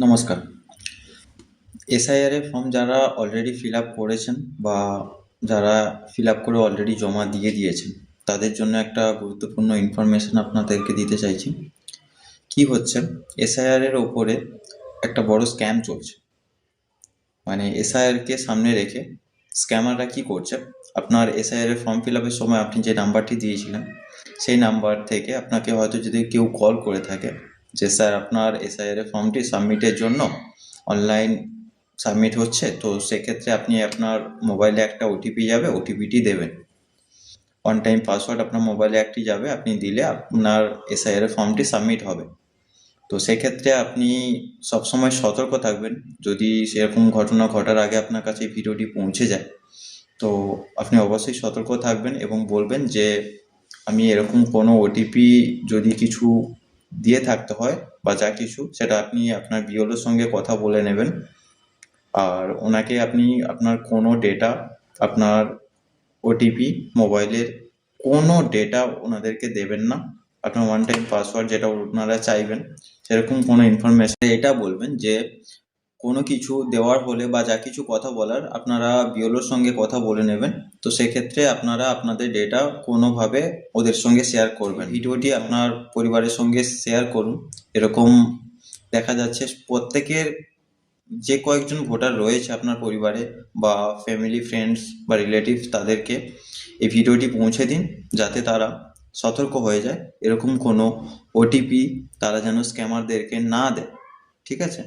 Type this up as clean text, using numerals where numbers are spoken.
নমস্কার। এসআইআর এর ফর্ম যারা অলরেডি ফিল আপ করেছেন বা যারা ফিল আপ করে অলরেডি জমা দিয়ে দিয়েছেন, তাদের জন্য একটা গুরুত্বপূর্ণ ইনফরমেশন আপনাদেরকে দিতে চাইছি। কি হচ্ছে, এসআইআর এর ওপরে একটা বড় স্ক্যাম চলছে। মানে এসআইআর কে সামনে রেখে স্ক্যামাররা কি করছে, আপনার এসআইআর এর ফর্ম ফিল আপের সময় আপনি যে নাম্বারটি দিয়েছিলেন, সেই নাম্বার থেকে আপনাকে হয়তো যদি কেউ কল করে থাকে যে স্যার আপনার এসআইআর এর ফর্মটি সাবমিটের জন্য অনলাইন সাবমিট হচ্ছে, তো সেক্ষেত্রে আপনি আপনার মোবাইলে একটা ওটিপি যাবে, ওটিপিটি দেবেন। ওয়ান টাইম পাসওয়ার্ড আপনার মোবাইলে একটি যাবে, আপনি দিলে আপনার এসআইআর এর ফর্মটি সাবমিট হবে। তো সেক্ষেত্রে আপনি সবসময় সতর্ক থাকবেন। যদি সেরকম ঘটনা ঘটার আগে আপনার কাছে এই ভিডিওটি পৌঁছে যায়, তো আপনি অবশ্যই সতর্ক থাকবেন এবং বলবেন যে আমি এরকম কোনো ওটিপি যদি কিছু দিয়ে থাকতে হয় বা যা কিছু, সেটা আপনি আপনার বিএলওর সঙ্গে কথা বলে নেবেন। আর ওনাকে আপনি আপনার কোনো ডেটা, আপনার ওটিপি, মোবাইলের কোনো ডেটা ওনাদেরকে দেবেন না। আপনার ওয়ান টাইম পাসওয়ার্ড যেটা ওনারা চাইবেন, সেরকম কোনো ইনফরমেশন এটা বলবেন যে কোনো কিছু দেওয়ার হলে বা যা কিছু কথা বলার আপনারা বিওলোর সঙ্গে কথা বলে নেবেন। তো সেক্ষেত্রে আপনারা আপনাদের ডেটা কোনোভাবে ওদের সঙ্গে শেয়ার করবেন। ভিডিওটি আপনার পরিবারের সঙ্গে শেয়ার করুন। এরকম দেখা যাচ্ছে প্রত্যেকের যে কয়েকজন ভোটার রয়েছে আপনার পরিবারে বা ফ্যামিলি, ফ্রেন্ডস বা রিলেটিভস, তাদেরকে এই ভিডিওটি পৌঁছে দিন, যাতে তারা সতর্ক হয়ে যায়, এরকম কোনো ওটিপি তারা যেন স্ক্যামারদেরকে না দেয়। ঠিক আছে?